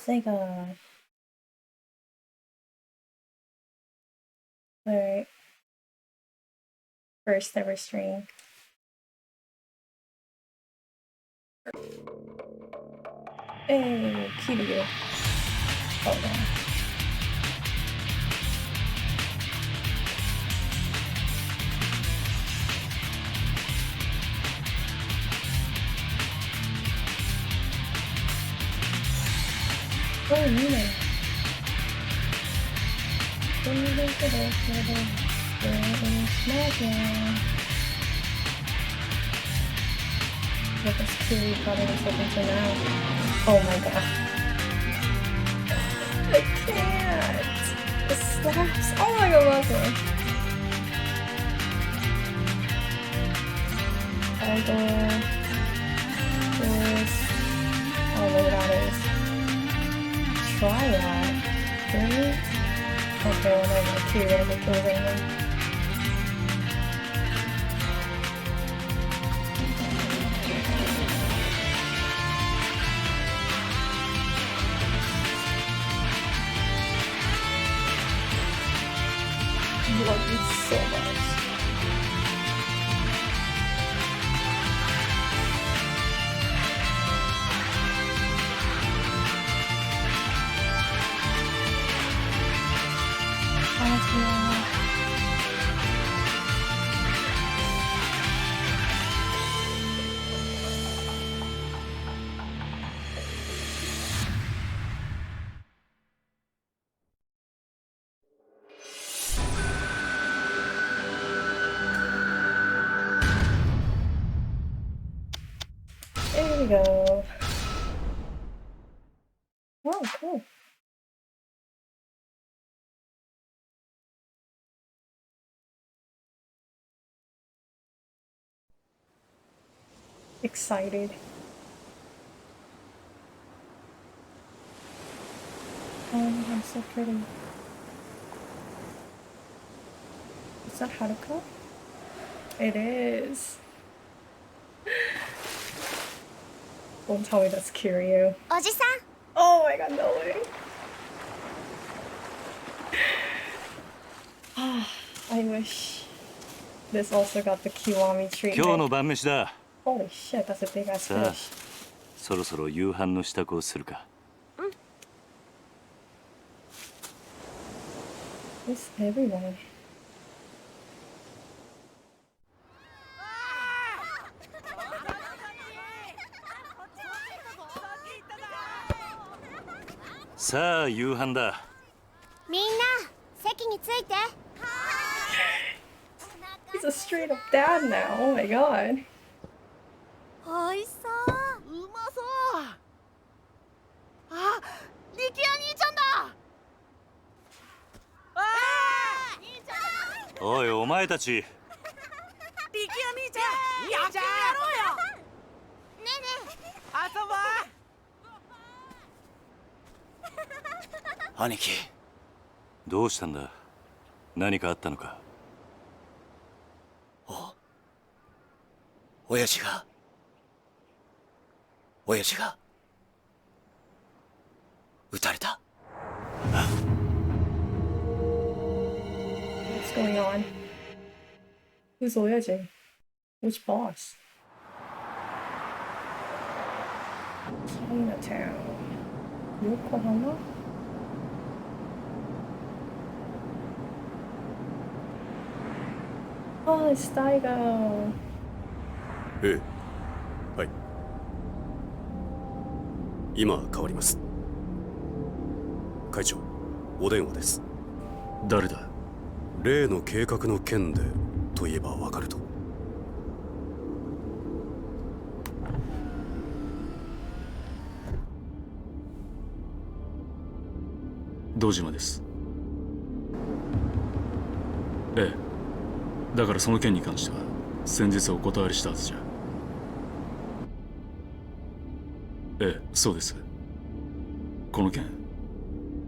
Sega. Alright. First ever stream. Hey, Kiryu. Hold on. Oh, Nina. What does Kiryu probably looking for now? Oh my god. I can't. It slaps. Oh my god, love her. Idol. This. I don't know what that is. Try that. Really? Okay, well, never mind. Kiryu gonna be killing them. I love you so much. There we go. Oh, cool. Excited. Oh, I'm so pretty. Is that Haruka? It is. Don't tell me that's Kiryu. Oh my god, no way. I wish this also got the Kiwami treatment. Holy shit, that's a big ass fish. そろそろ夕飯の支度をするか。It's everywhere. Sa, 夕飯だ。みんな、席について。He's a straight up dad now. Oh my god. おいしそう。うまそう。あ、力也兄ちゃんだ。兄ちゃん。おい、お前たち。力也兄ちゃん、野球やろうよ。ねえねえ。遊ぼう。兄貴。どうしたんだ。何かあったのか。親父が撃たれた。What's going on? Who's Oyaji? Which boss? Chinatown. Yokohama? Oh, it's Daigo. ええ、はい。今変わります。会長、お電話です。誰だ？例の計画の件でといえばわかると。堂島です。ええ、だからその件に関しては先日お断りしたはずじゃ。ええ、そうです。この件、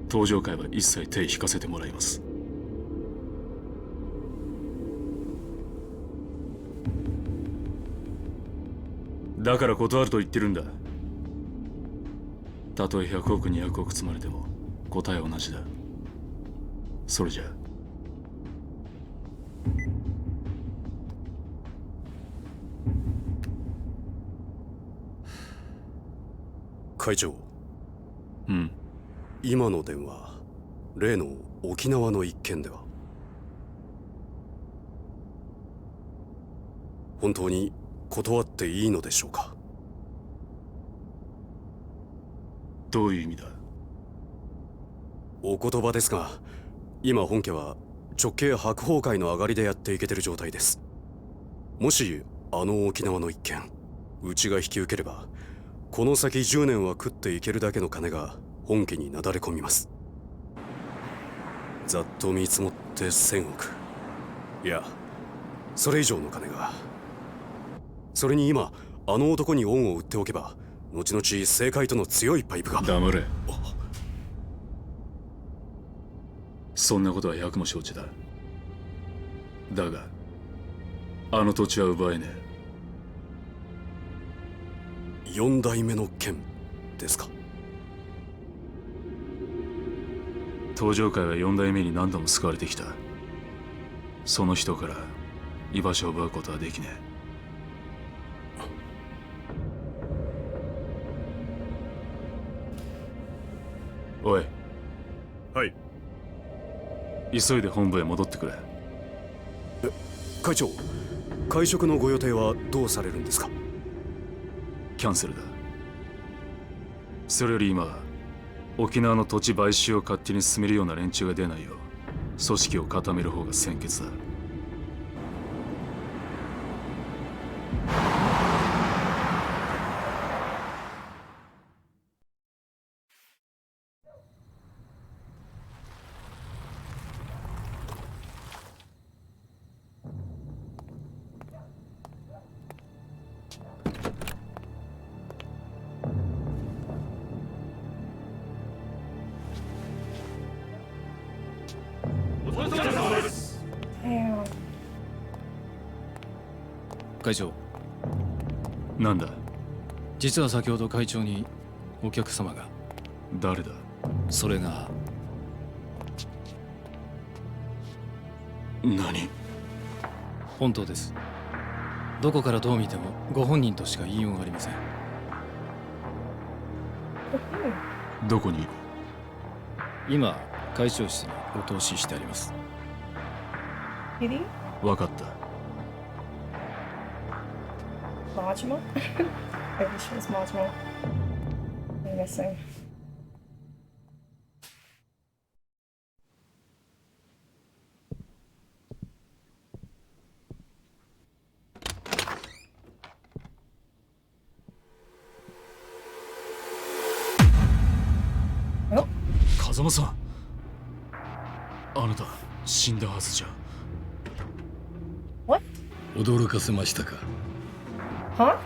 登場会は一切手引かせてもらいます。だから断ると言ってるんだ。たとえ100億200億積まれても答えは同じだ。それじゃ会長、うん。今の電話、例の沖縄の一件では？本当に断っていいのでしょうか？どういう意味だ？お言葉ですが、今本家は直系白鵬会の上がりでやっていけてる状態です。もしあの沖縄の一件うちが引き受ければ、この先10年は食っていけるだけの金が本家になだれ込みます。ざっと見積もって1000億、いやそれ以上の金が。それに今あの男に恩を売っておけば、後々政界との強いパイプが。黙れ。そんなことは百も承知だ。だがあの土地は奪えねえ。4代目の剣ですか？東上界は4代目に何度も救われてきた。その人から居場所を奪うことはできねえ。おい。はい。急いで本部へ戻ってくれ。会長、会食のご予定はどうされるんですか？キャンセルだ。それより今沖縄の土地買収を勝手に進めるような連中が出ないよう組織を固める方が先決だ。Damn. 会長、なんだ？実は先ほど会長にお客様が。誰だ？それが何？本当です。どこからどう見てもご本人としか言いようがありません。どこにいる？今会長室にお通ししてあります。Did he? 分かった。Majima? Maybe she was Majima. I'm missing. 風間さん、あなた死んだはずじゃ。What? 驚かせましたか？ Huh?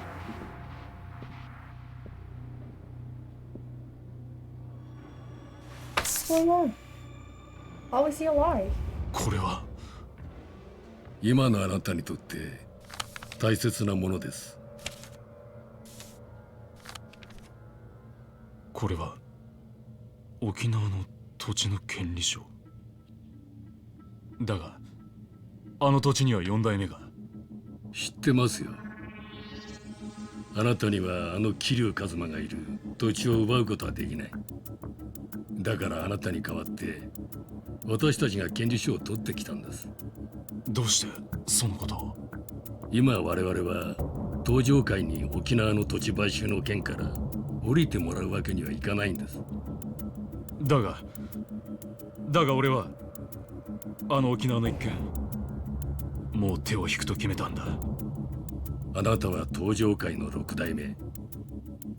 What's going on? How is he alive? これは今のあなたにとって大切なものです。これは沖縄の土地の権利書だが、あの土地には4代目が。知ってますよ。あなたにはあの桐生一馬がいる土地を奪うことはできない。だからあなたに代わって私たちが権利書を取ってきたんです。どうしてそのことを？今我々は東上界に沖縄の土地買収の件から降りてもらうわけにはいかないんです。だが俺はあの沖縄の一件、もう手を引くと決めたんだ。あなたは東上界の6代目。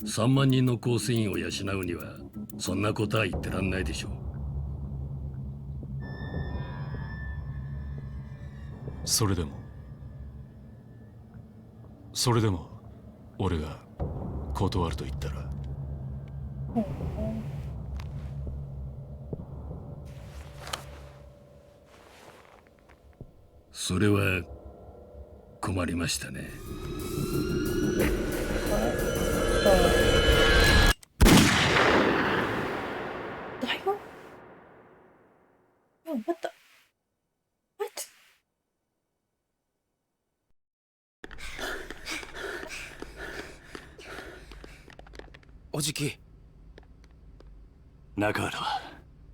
3万人の構成員を養うにはそんなことは言ってらんないでしょう。それでも俺が断ると言ったら？それは困りましたね。おじき中原は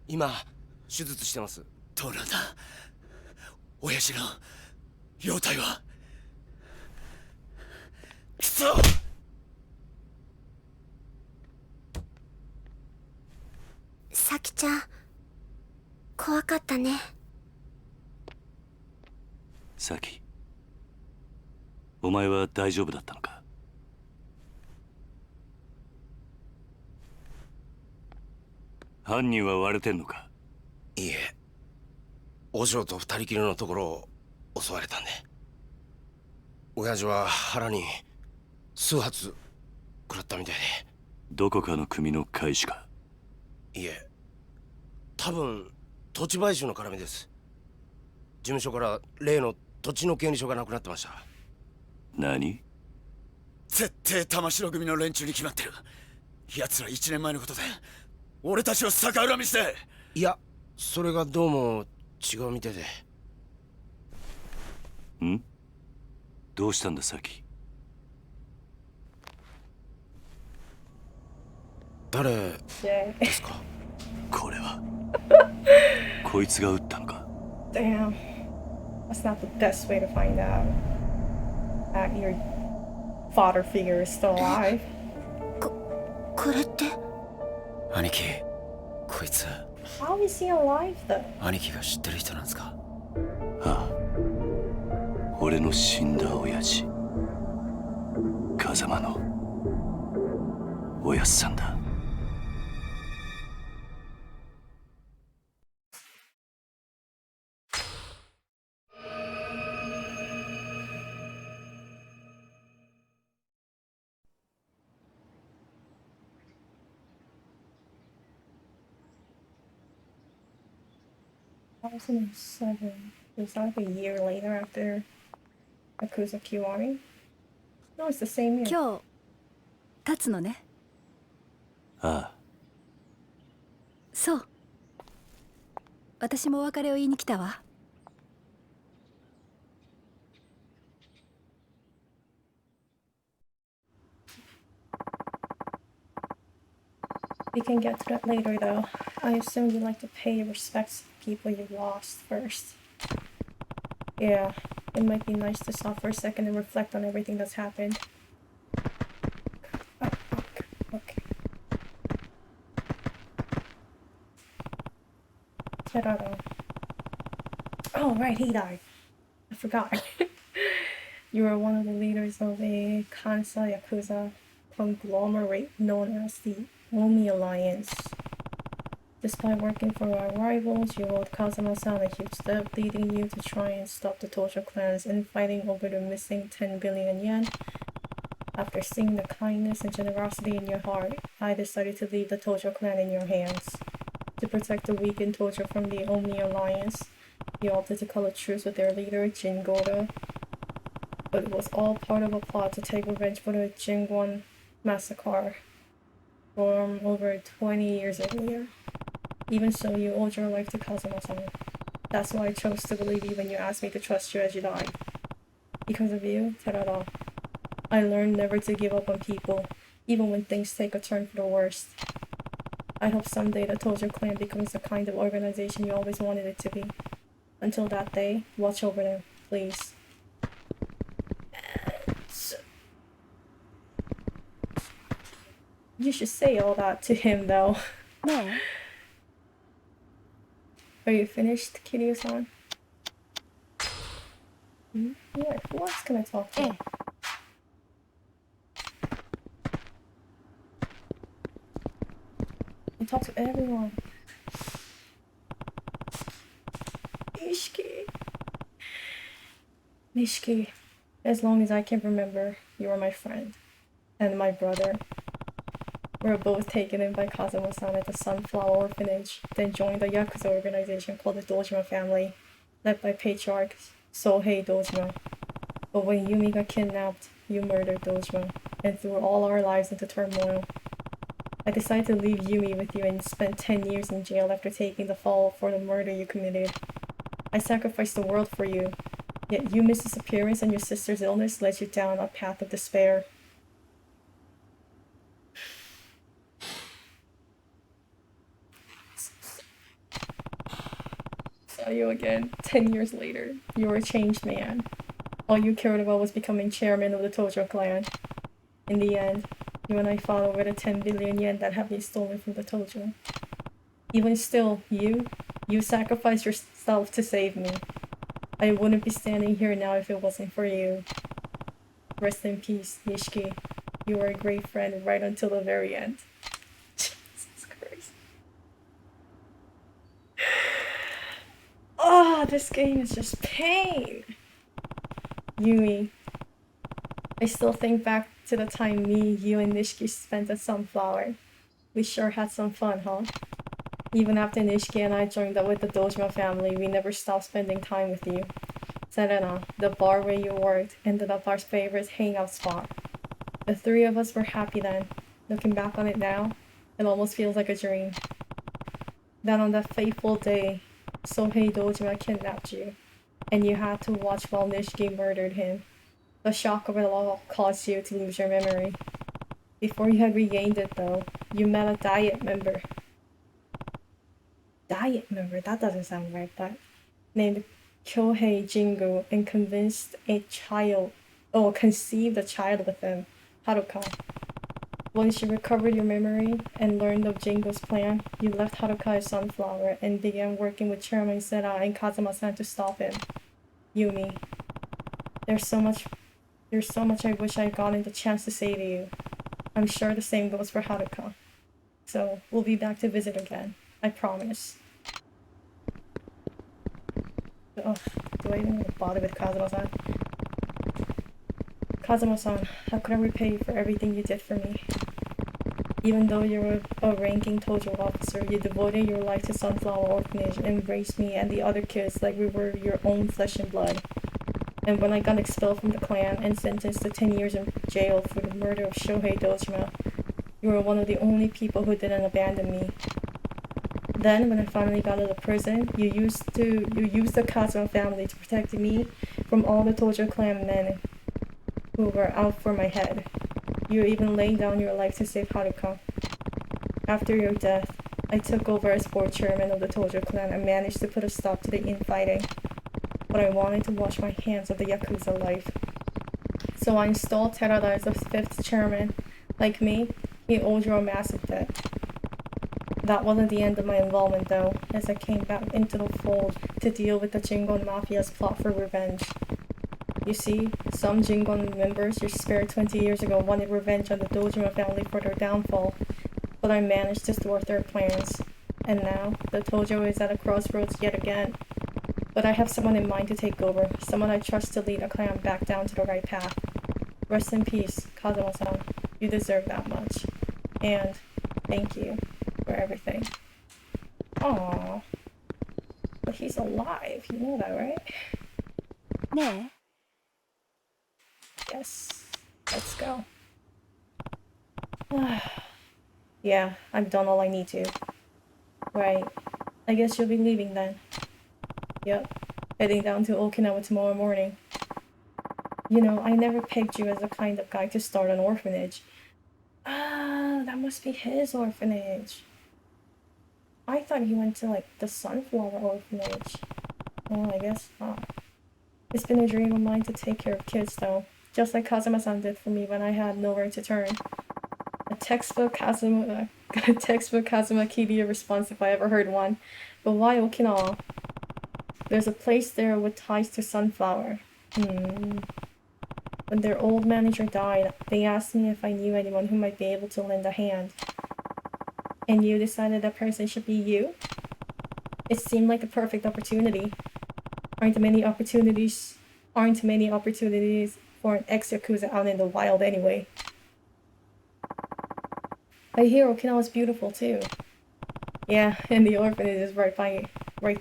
今手術してます。どうなんだ親父の容体は。くそさきちゃん怖かったね。サキ、お前は大丈夫だったのか？犯人は割れてんのか？いいえ、お嬢と二人きりのところを襲われたんで。親父は腹に数発食らったみたいで。どこかの組の会士か？いえ、多分土地買収の絡みです。事務所から例の土地の権利書がなくなってました。何？絶対玉城組の連中に決まってる。奴ら1年前のことで俺たちを逆恨みして。いや、それがどうも違うみたいで。ん？どうしたんだサキ？誰ですか？これはこいつが撃ったのか？ Damn. That's not the best way to find out that your father figure is still alive. これって。兄貴、こいつ How is he alive though? 兄貴が知ってる人なんですか？ああ、俺の死んだ親父、風間のおやっさんだ。2007. Was that like a year later after Yakuza Kiwami? No, it's the same year. 今日立つのね。ああ、そう。私もお別れを言いに来たわ。We can get to that later though. I assume you like to pay your respects to people you lost first. Yeah, it might be nice to stop for a second and reflect on everything that's happened. Oh, okay. Ta-da-da. Oh, right, he died. I forgot. You were one of the leaders of a Kansai Yakuza conglomerate known as the Omi Alliance. Despite working for our rivals, you owed Kazama-san a huge debt, leading you to try and stop the Tojo clan's infighting over the missing 10 billion yen. After seeing the kindness and generosity in your heart, I decided to leave the Tojo clan in your hands. To protect the weakened Tojo from the Omi Alliance, you opted to call a truce with their leader, Jin Goda. But it was all part of a plot to take revenge for the Jingwon massacre from over 20 years earlier. Even so, you owed your life to Kazuma-san. That's why I chose to believe you when you asked me to trust you as you died. Because of you, Terada, I learned never to give up on people, even when things take a turn for the worst. I hope someday the Tojo clan becomes the kind of organization you always wanted it to be. Until that day, watch over them, please. You should say all that to him, though. ね Are you finished, Kiryu-san? Yeah, who else can I talk え。え to? え。I talk to everyone. Nishiki. Nishiki, as long as I can remember, you are my friend. And my brother. We were both taken in by Kazuma-san at the Sunflower Orphanage, then joined a Yakuza organization called the Dojima family, led by patriarch Sohei Dojima. But when Yumi got kidnapped, you murdered Dojima, and threw all our lives into turmoil. I decided to leave Yumi with you and spent 10 years in jail after taking the fall for the murder you committed. I sacrificed the world for you, yet Yumi's disappearance and your sister's illness led you down a path of despair. saw you again 10 years later. You were a changed man. All you cared about was becoming chairman of the Tojo clan. In the end, you and I fought over the 10 billion yen that had been stolen from the Tojo. Even still, you sacrificed yourself to save me. I wouldn't be standing here now if it wasn't for you. Rest in peace, Nishiki. You were a great friend right until the very end. Jesus Christ. Oh, this game is just pain. Yumi. I still think back to the time me, you, and Nishiki spent at Sunflower. We sure had some fun, huh? Even after Nishiki and I joined up with the Dojima family, we never stopped spending time with you. Serena, the bar where you worked, ended up our favorite hangout spot. The three of us were happy then. Looking back on it now, it almost feels like a dream. Then on that fateful day, Sohei Dojima kidnapped you, and you had to watch while Nishiki murdered him. The shock of it all caused you to lose your memory. Before you had regained it though, you met a Diet member. Diet member? That doesn't sound right, but... named Kyohei Jingu, and conceived a child with him, Haruka. Once you recovered your memory and learned of Jingo's plan, you left Haruka as Sunflower and began working with Chairman Sera and Kazuma-san to stop him. Yumi. There's so much I wish I had gotten the chance to say to you. I'm sure the same goes for Haruka. So, we'll be back to visit again. I promise. Oh, do I even want to bother with Kazuma-san? Kazuma-san, how could I repay you for everything you did for me? Even though you were a ranking Tojo officer, you devoted your life to Sunflower Orphanage and embraced me and the other kids like we were your own flesh and blood. And when I got expelled from the clan and sentenced to 10 years in jail for the murder of Shohei Dojima, you were one of the only people who didn't abandon me. Then, when I finally got out of prison, you used the Kazuma family to protect me from all the Tojo clan men who were out for my head. You even laid down your life to save Haruka. After your death, I took over as board chairman of the Tojo clan and managed to put a stop to the infighting. But I wanted to wash my hands of the Yakuza life. So I installed Terada as the 5th chairman. Like me, he owed you a massive debt. That wasn't the end of my involvement though, as I came back into the fold to deal with the Jingon Mafia's plot for revenge. You see, some Jingon members you spared 20 years ago wanted revenge on the Dojima family for their downfall, but I managed to thwart their plans. And now, the Tojo is at a crossroads yet again. But I have someone in mind to take over, someone I trust to lead a clan back down to the right path. Rest in peace, Kazuma-san. You deserve that much. And thank you for everything. Aww. But he's alive, you know that, right? Ne. Yes. Let's go. Yeah, I've done all I need to. Right. I guess you'll be leaving then. Yep. Heading down to Okinawa tomorrow morning. You know, I never pegged you as the kind of guy to start an orphanage. Ah, that must be his orphanage. I thought he went to, like, the Sunflower Orphanage. Well, I guess not. It's been a dream of mine to take care of kids, though. Just like Kazuma-san did for me when I had nowhere to turn. A textbook Kazuma Kidia response if I ever heard one. But why Okinawa? There's a place there with ties to Sunflower. When their old manager died, they asked me if I knew anyone who might be able to lend a hand. And you decided that person should be you? It seemed like the perfect opportunity. Aren't many opportunities for an ex-Yakuza out in the wild anyway. I hear Okinawa's beautiful too. Yeah, and the orphanage is right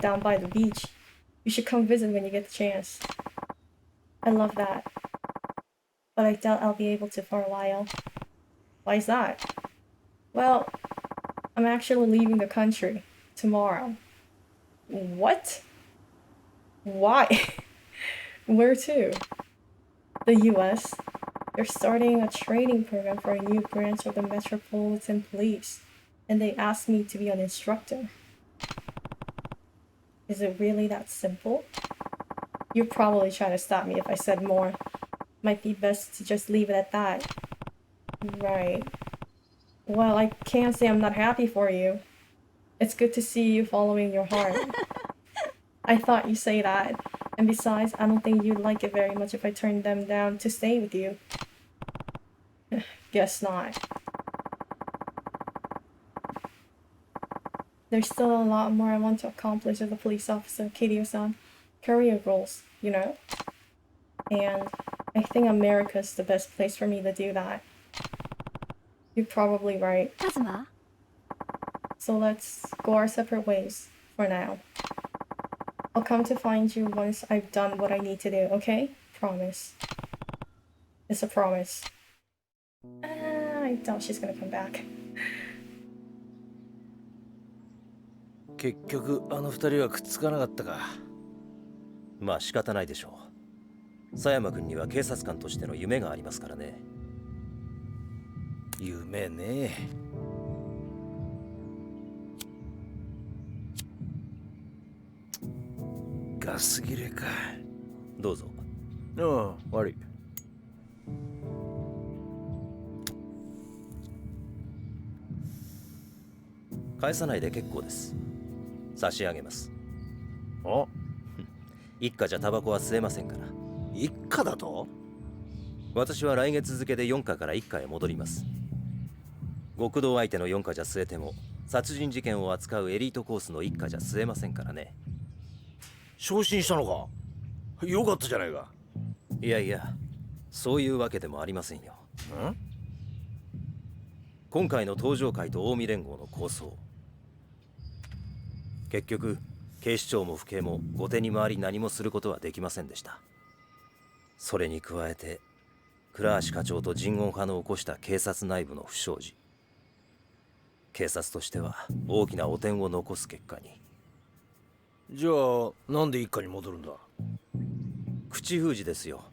down by the beach. You should come visit when you get the chance. I love that. But I doubt I'll be able to for a while. Why is that? Well, I'm actually leaving the country tomorrow. What? Why? Where to? The US. They're starting a training program for a new branch of the Metropolitan Police, and they asked me to be an instructor. Is it really that simple? You're probably trying to stop me if I said more. Might be best to just leave it at that. Right. Well, I can't say I'm not happy for you. It's good to see you following your heart. I thought you'd say that. And besides, I don't think you'd like it very much if I turned them down to stay with you. Guess not. There's still a lot more I want to accomplish as a police officer, Kiryu-san. Career goals, you know? And I think America's the best place for me to do that. You're probably right. Kazuma? So let's go our separate ways for now. I'll come to find you once I've done what I need to do, okay? Promise. It's a promise. I doubt she's gonna come back. 結局あの二人はくっつかなかったか。まあ仕方ないでしょう。佐山君には警察官としての夢がありますからね。夢ね。ガス切れか。どうぞ。ああ、悪い。返さないで結構です。差し上げます。あ、一家じゃタバコは吸えませんから。一家だと？私は来月付で4課から1課へ戻ります。極道相手の4課じゃ吸えても、殺人事件を扱うエリートコースの1課じゃ吸えませんからね。昇進したのか？よかったじゃないか。いやいや、そういうわけでもありませんよ。今回の東上会と近江連合の抗争、結局警視庁も府警も後手に回り何もすることはできませんでした。それに加えて倉橋課長と人言派の起こした警察内部の不祥事、警察としては大きな汚点を残す結果に。じゃあなんで一家に戻るんだ？口封じですよ。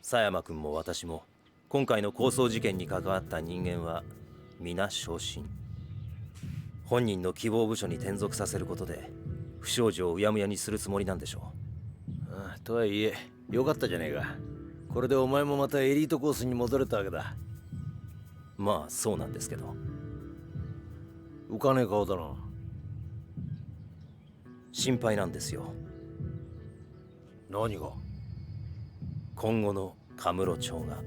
佐山君も私も今回の抗争事件に関わった人間は皆昇進。本人の希望部署に転属させることで不祥事をうやむやにするつもりなんでしょう。ああ、とはいえよかったじゃねえか。これでお前もまたエリートコースに戻れたわけだ。まあそうなんですけど。浮かねえ顔だな。心配なんですよ。何が？今後のカムロ町が。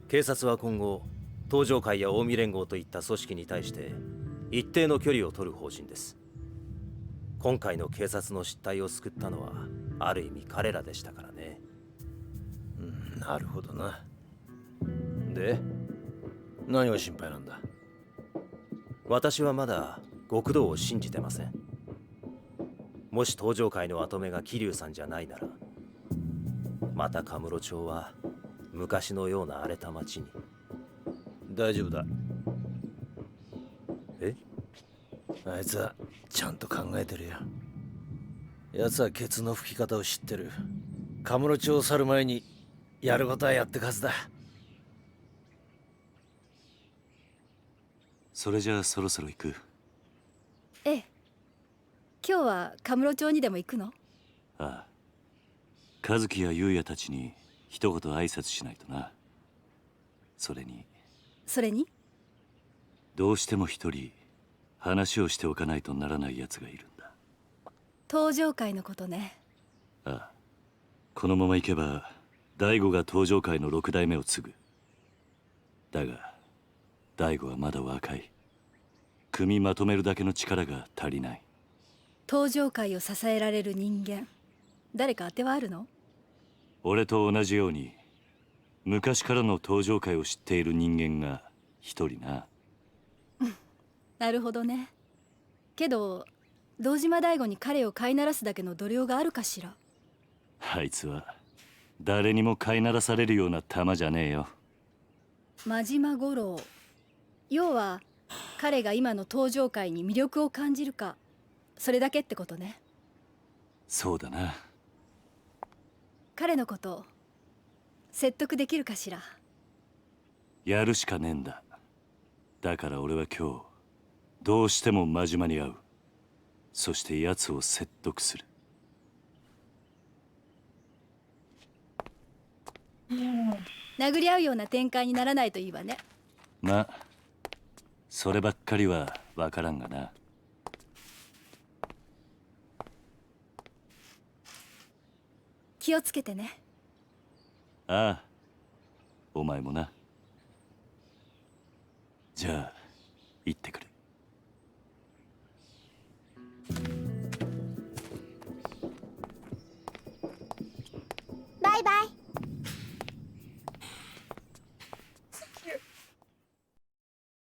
警察は今後東上会や近江連合といった組織に対して一定の距離を取る方針です。今回の警察の失態を救ったのはある意味彼らでしたからね。なるほどな。で何が心配なんだ？私はまだ極道を信じてません。もし東上会の跡目が桐生さんじゃないなら、またカムロ町は昔のような荒れた町に。大丈夫だ。え？あいつはちゃんと考えてるよ。奴はケツの吹き方を知ってる。カムロ町を去る前にやることはやってくはずだ。それじゃあそろそろ行く。ええ。今日はカムロ町にでも行くの？ああ。和樹や優也たちに一言挨拶しないとな。それにどうしても一人話をしておかないとならない奴がいるんだ。東上会のことね。ああ。このまま行けば大悟が東上会の6代目を継ぐ。だが大悟はまだ若い。組みまとめるだけの力が足りない。東上会を支えられる人間、誰か当てはあるの？俺と同じように昔からの東上会を知っている人間が一人な。なるほどね。けど堂島大吾に彼を飼いならすだけの度量があるかしら。あいつは誰にも飼いならされるような玉じゃねえよ。真島五郎、要は彼が今の東上会に魅力を感じるか、それだけってことね。そうだな。彼のこと説得できるかしら。やるしかねえんだ。だから俺は今日どうしても真島に会う。そして奴を説得する。殴り合うような展開にならないといいわね。まあそればっかりは分からんがな。気をつけてね。ああ、お前もな。じゃあ行ってくる。